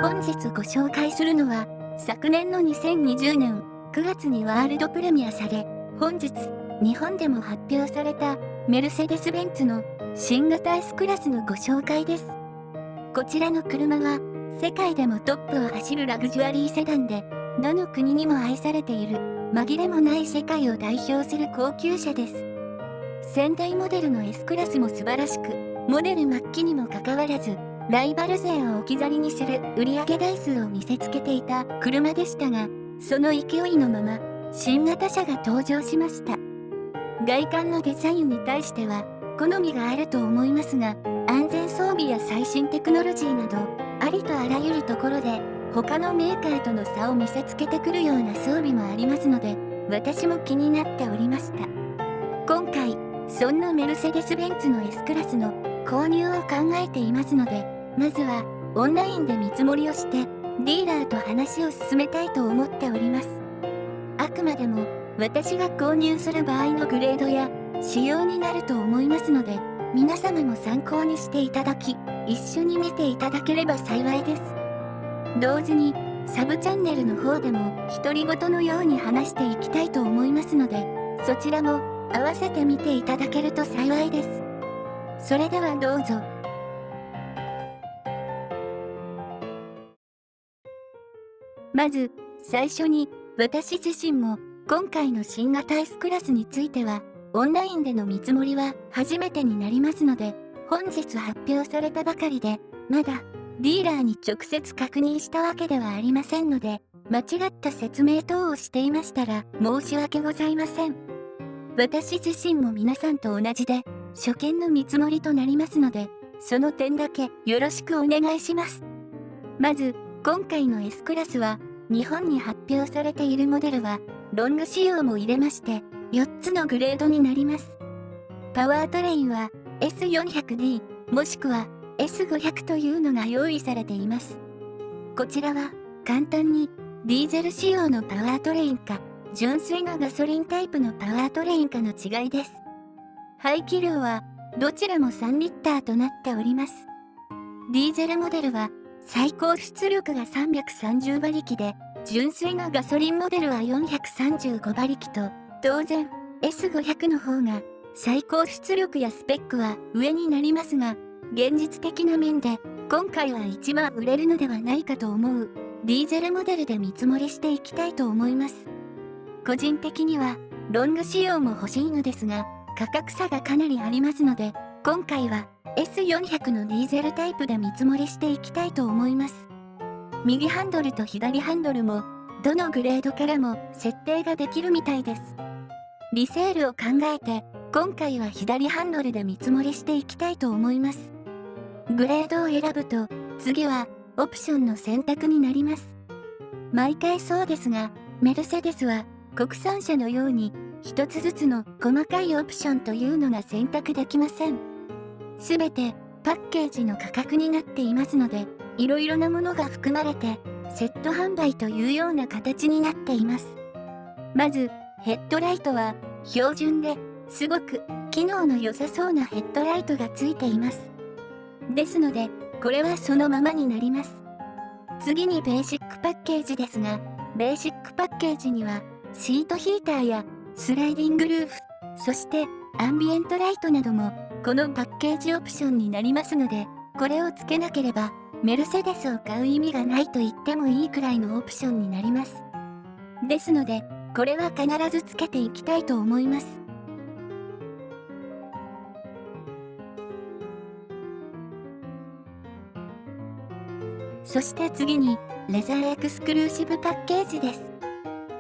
本日ご紹介するのは、昨年の2020年9月にワールドプレミアされ、本日日本でも発表されたメルセデス・ベンツの新型 S クラスのご紹介です。こちらの車は世界でもトップを走るラグジュアリーセダンで、どの国にも愛されている紛れもない世界を代表する高級車です。先代モデルの S クラスも素晴らしく、モデル末期にもかかわらずライバル勢を置き去りにする売上台数を見せつけていた車でしたが、その勢いのまま新型車が登場しました。外観のデザインに対しては好みがあると思いますが、安全装備や最新テクノロジーなどありとあらゆるところで他のメーカーとの差を見せつけてくるような装備もありますので、私も気になっておりました。今回そんなメルセデス・ベンツの S クラスの購入を考えていますので、まずはオンラインで見積もりをしてディーラーと話を進めたいと思っております。あくまでも私が購入する場合のグレードや仕様になると思いますので、皆様も参考にしていただき、一緒に見ていただければ幸いです。同時にサブチャンネルの方でも独り言のように話していきたいと思いますので、そちらも合わせて見ていただけると幸いです。それではどうぞ。まず最初に、私自身も今回の新型 S クラスについてはオンラインでの見積もりは初めてになりますので、本日発表されたばかりでまだディーラーに直接確認したわけではありませんので、間違った説明等をしていましたら申し訳ございません。私自身も皆さんと同じで初見の見積もりとなりますので、その点だけよろしくお願いします。まず今回の S クラスは日本に発表されているモデルはロング仕様も入れまして4つのグレードになります。パワートレインは S400D もしくは S500 というのが用意されています。こちらは簡単にディーゼル仕様のパワートレインか純粋なガソリンタイプのパワートレインかの違いです。排気量はどちらも3リッターとなっております。ディーゼルモデルは最高出力が330馬力で、純粋なガソリンモデルは435馬力と、当然 S500 の方が最高出力やスペックは上になりますが、現実的な面で今回は一番売れるのではないかと思うディーゼルモデルで見積もりしていきたいと思います。個人的にはロング仕様も欲しいのですが、価格差がかなりありますので、今回はS400 のディーゼルタイプで見積もりしていきたいと思います。右ハンドルと左ハンドルもどのグレードからも設定ができるみたいです。リセールを考えて今回は左ハンドルで見積もりしていきたいと思います。グレードを選ぶと次はオプションの選択になります。毎回そうですが、メルセデスは国産車のように一つずつの細かいオプションというのが選択できません。すべてパッケージの価格になっていますので、いろいろなものが含まれてセット販売というような形になっています。まずヘッドライトは標準ですごく機能の良さそうなヘッドライトがついています。ですのでこれはそのままになります。次にベーシックパッケージですが、ベーシックパッケージにはシートヒーターやスライディングルーフ、そしてアンビエントライトなどもこのパッケージオプションになりますので、これをつけなければメルセデスを買う意味がないと言ってもいいくらいのオプションになります。ですのでこれは必ずつけていきたいと思います。そして次にレザーエクスクルーシブパッケージです。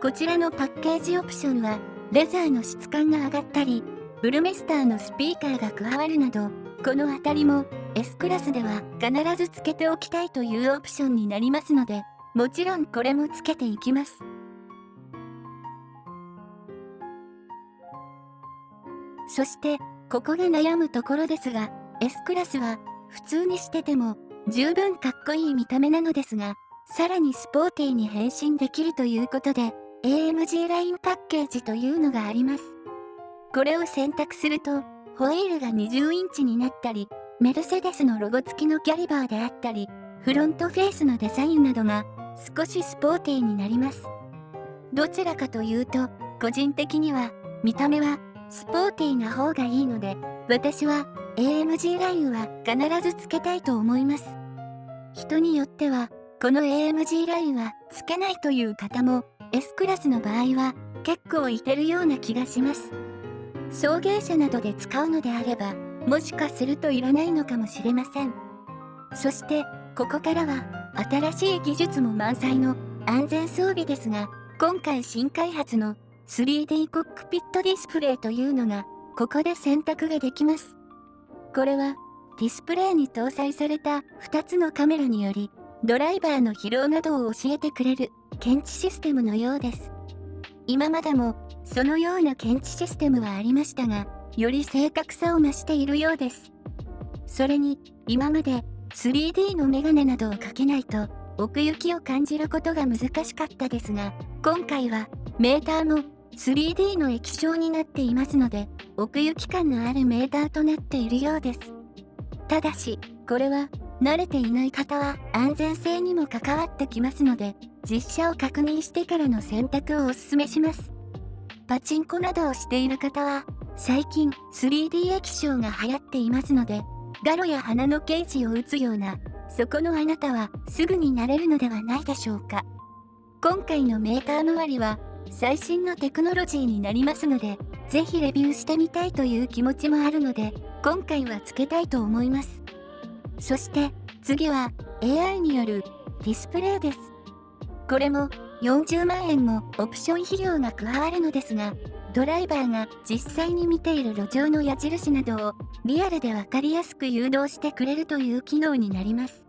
こちらのパッケージオプションはレザーの質感が上がったり、ブルメスターのスピーカーが加わるなど、このあたりも S クラスでは必ずつけておきたいというオプションになりますので、もちろんこれもつけていきます。そしてここが悩むところですが、 S クラスは普通にしてても十分かっこいい見た目なのですが、さらにスポーティーに変身できるということで AMG ラインパッケージというのがあります。これを選択するとホイールが20インチになったり、メルセデスのロゴ付きのキャリバーであったり、フロントフェイスのデザインなどが少しスポーティーになります。どちらかというと、個人的には見た目はスポーティーな方がいいので、私は AMG ラインは必ずつけたいと思います。人によっては、この AMG ラインはつけないという方も S クラスの場合は結構いてるような気がします。送迎車などで使うのであれば、もしかするといらないのかもしれません。そして、ここからは新しい技術も満載の安全装備ですが、今回新開発の 3D コックピットディスプレイというのがここで選択ができます。これはディスプレイに搭載された2つのカメラによりドライバーの疲労などを教えてくれる検知システムのようです。今までもそのような検知システムはありましたが、より正確さを増しているようです。それに今まで 3D のメガネなどをかけないと奥行きを感じることが難しかったですが、今回はメーターも 3D の液晶になっていますので、奥行き感のあるメーターとなっているようです。ただし、これは慣れていない方は安全性にも関わってきますので、実車を確認してからの選択をお勧めします。パチンコなどをしている方は、最近 3D 液晶が流行っていますので、ガロや鼻のケージを打つような、そこのあなたはすぐになれるのではないでしょうか。今回のメーター周りは最新のテクノロジーになりますので、ぜひレビューしてみたいという気持ちもあるので、今回はつけたいと思います。そして次は AI によるディスプレイです。これも40万円もオプション費用が加わるのですが、ドライバーが実際に見ている路上の矢印などをリアルでわかりやすく誘導してくれるという機能になります。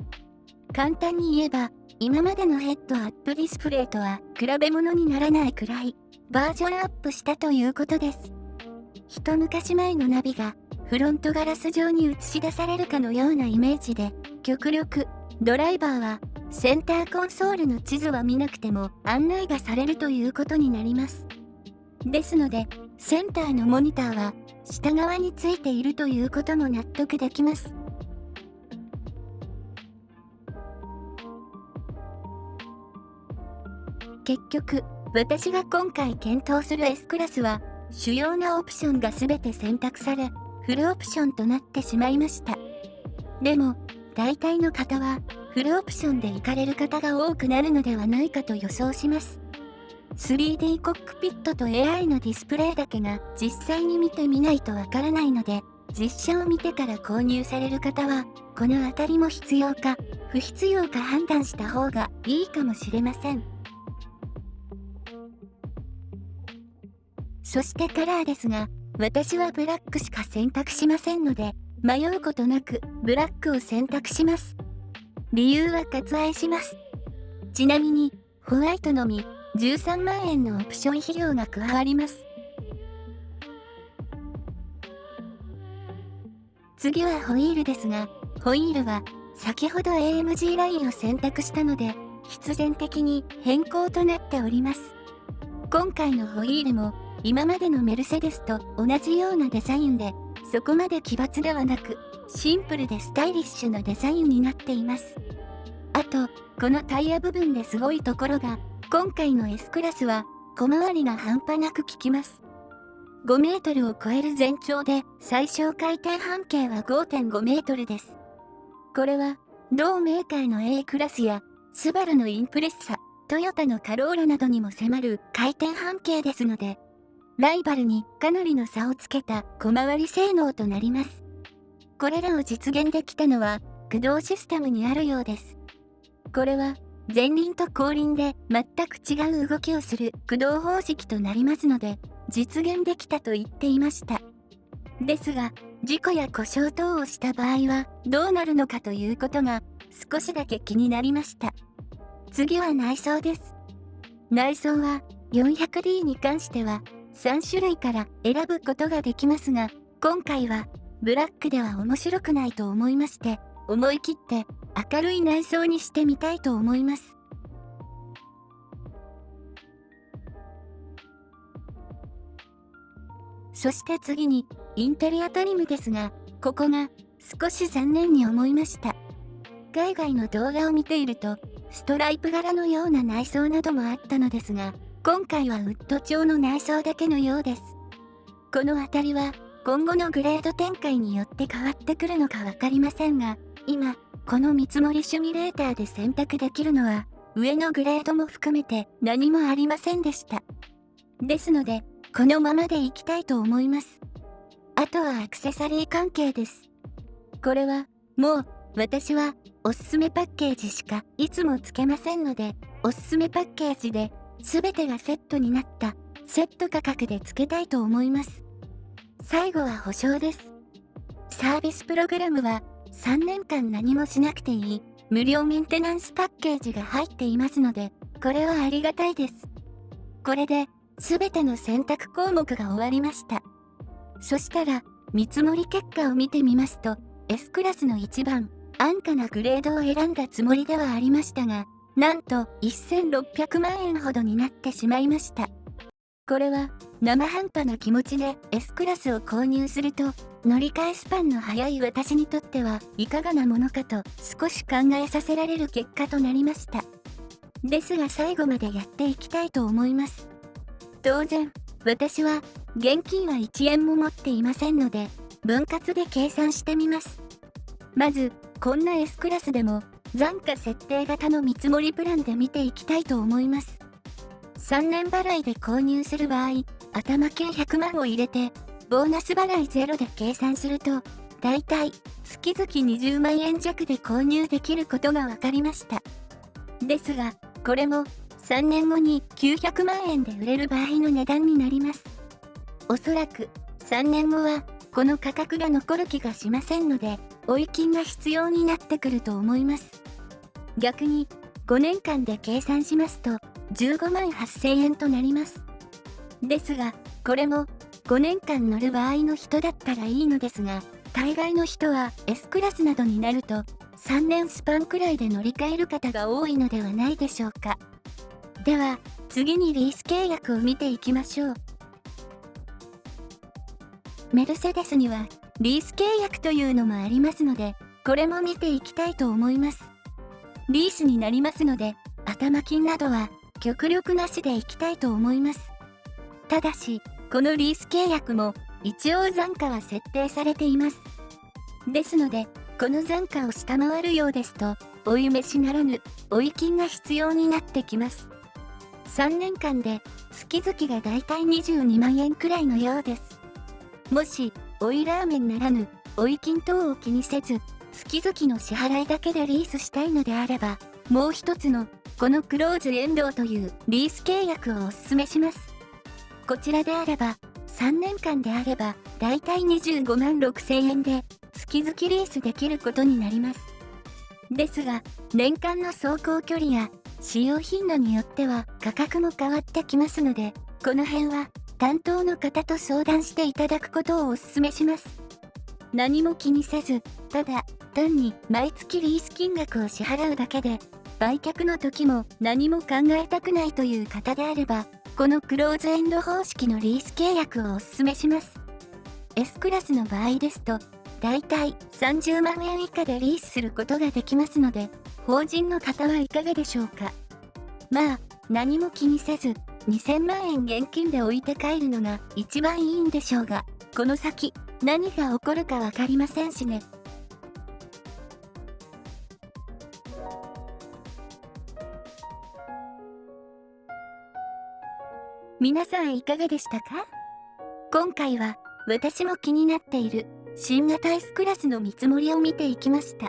簡単に言えば、今までのヘッドアップディスプレイとは比べ物にならないくらいバージョンアップしたということです。一昔前のナビがフロントガラス上に映し出されるかのようなイメージで、極力ドライバーはセンターコンソールの地図は見なくても案内がされるということになります。ですので、センターのモニターは下側についているということも納得できます。結局、私が今回検討する S クラスは、主要なオプションが全て選択され、フルオプションとなってしまいました。でも、大体の方は、フルオプションで行かれる方が多くなるのではないかと予想します。3D コックピットと AI のディスプレイだけが実際に見てみないとわからないので、実写を見てから購入される方は、このあたりも必要か、不必要か判断した方がいいかもしれません。そしてカラーですが、私はブラックしか選択しませんので、迷うことなくブラックを選択します。理由は割愛します。ちなみに、ホワイトのみ13万円のオプション費用が加わります。次はホイールですが、ホイールは先ほど AMG ラインを選択したので、必然的に変更となっております。今回のホイールも今までのメルセデスと同じようなデザインで、そこまで奇抜ではなく、シンプルでスタイリッシュなデザインになっています。あと、このタイヤ部分ですごいところが、今回の S クラスは小回りが半端なく効きます。5メートルを超える全長で、最小回転半径は 5.5 メートルです。これは、同メーカーの A クラスや、スバルのインプレッサ、トヨタのカローラなどにも迫る回転半径ですので、ライバルにかなりの差をつけた小回り性能となります。これらを実現できたのは、駆動システムにあるようです。これは、前輪と後輪で全く違う動きをする駆動方式となりますので、実現できたと言っていました。ですが、事故や故障等をした場合はどうなるのかということが少しだけ気になりました。次は内装です。内装は 400D に関しては3種類から選ぶことができますが、今回はブラックでは面白くないと思いまして、思い切って明るい内装にしてみたいと思います。そして次にインテリアトリムですが、ここが少し残念に思いました。海外の動画を見ていると、ストライプ柄のような内装などもあったのですが、今回はウッド調の内装だけのようです。この辺りは今後のグレード展開によって変わってくるのかわかりませんが、今、この見積もりシミュレーターで選択できるのは、上のグレードも含めて何もありませんでした。ですので、このままでいきたいと思います。あとはアクセサリー関係です。これは、もう、私は、おすすめパッケージしかいつもつけませんので、おすすめパッケージで、すべてがセットになった、セット価格でつけたいと思います。最後は保証です。サービスプログラムは、3年間何もしなくていい、無料メンテナンスパッケージが入っていますので、これはありがたいです。これで、すべての選択項目が終わりました。そしたら、見積もり結果を見てみますと、S クラスの一番安価なグレードを選んだつもりではありましたが、なんと1600万円ほどになってしまいました。これは生半端な気持ちで S クラスを購入すると、乗り換えスパンの早い私にとってはいかがなものかと少し考えさせられる結果となりました。ですが最後までやっていきたいと思います。当然、私は現金は1円も持っていませんので、分割で計算してみます。まず、こんな S クラスでも残価設定型の見積もりプランで見ていきたいと思います。3年払いで購入する場合、頭金100万を入れて、ボーナス払いゼロで計算すると、だいたい月々20万円弱で購入できることが分かりました。ですが、これも3年後に900万円で売れる場合の値段になります。おそらく3年後はこの価格が残る気がしませんので、追い金が必要になってくると思います。逆に5年間で計算しますと15万8000円となります。ですが、これも5年間乗る場合の人だったらいいのですが、大概の人は S クラスなどになると3年スパンくらいで乗り換える方が多いのではないでしょうか。では、次にリース契約を見ていきましょう。メルセデスにはリース契約というのもありますので、これも見ていきたいと思います。リースになりますので、頭金などは極力なしでいきたいと思います。ただし、このリース契約も一応残価は設定されています。ですので、この残価を下回るようですと、追い飯ならぬ追い金が必要になってきます。3年間で月々がだいたい22万円くらいのようです。もし、追いラーメンならぬ追い金等を気にせず、月々の支払いだけでリースしたいのであれば、もう一つのこのクローズエンドというリース契約をお勧めします。こちらであれば、3年間であれば、だいたい25万6千円で月々リースできることになります。ですが、年間の走行距離や使用頻度によっては価格も変わってきますので、この辺は担当の方と相談していただくことをお勧めします。何も気にせず、ただ単に毎月リース金額を支払うだけで、売却の時も何も考えたくないという方であれば、このクローズエンド方式のリース契約をお勧めします。S クラスの場合ですと、だいたい30万円以下でリースすることができますので、法人の方はいかがでしょうか。まあ、何も気にせず、2000万円現金で置いて帰るのが一番いいんでしょうが、この先、何が起こるかわかりませんしね。皆さんいかがでしたか？今回は私も気になっている新型 S クラスの見積もりを見ていきました。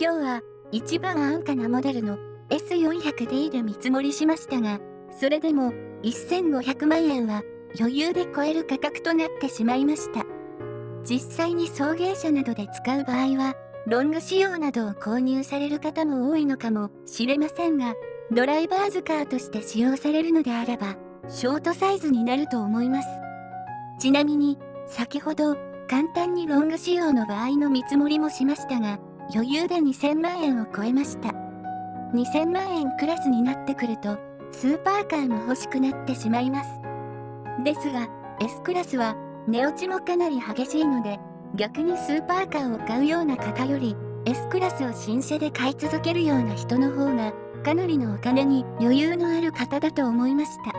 今日は一番安価なモデルの S400D で見積もりしましたが、それでも1500万円は余裕で超える価格となってしまいました。実際に送迎車などで使う場合は、ロング仕様などを購入される方も多いのかもしれませんが、ドライバーズカーとして使用されるのであれば、ショートサイズになると思います。ちなみに、先ほど簡単にロング仕様の場合の見積もりもしましたが、余裕で2000万円を超えました。2000万円クラスになってくると、スーパーカーも欲しくなってしまいます。ですが、S クラスは値落ちもかなり激しいので、逆にスーパーカーを買うような方より、S クラスを新車で買い続けるような人の方がかなりのお金に余裕のある方だと思いました。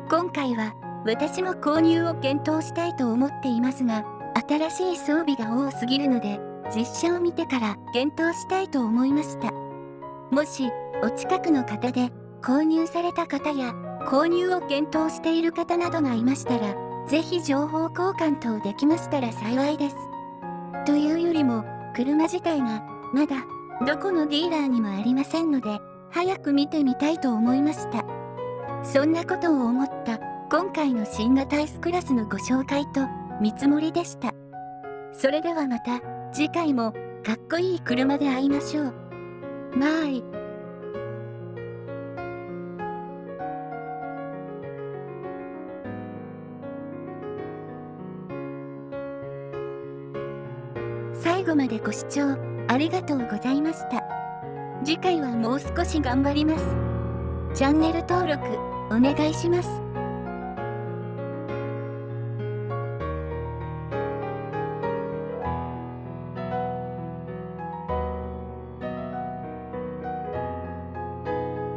今回は私も購入を検討したいと思っていますが、新しい装備が多すぎるので実車を見てから検討したいと思いました。もしお近くの方で購入された方や購入を検討している方などがいましたら、ぜひ情報交換等できましたら幸いです。というよりも車自体がまだどこのディーラーにもありませんので、早く見てみたいと思いました。そんなことを思った今回の新型 S クラスのご紹介と見積もりでした。それではまた次回もかっこいい車で会いましょう。バイ。最後までご視聴ありがとうございました。次回はもう少し頑張ります。チャンネル登録お願いします。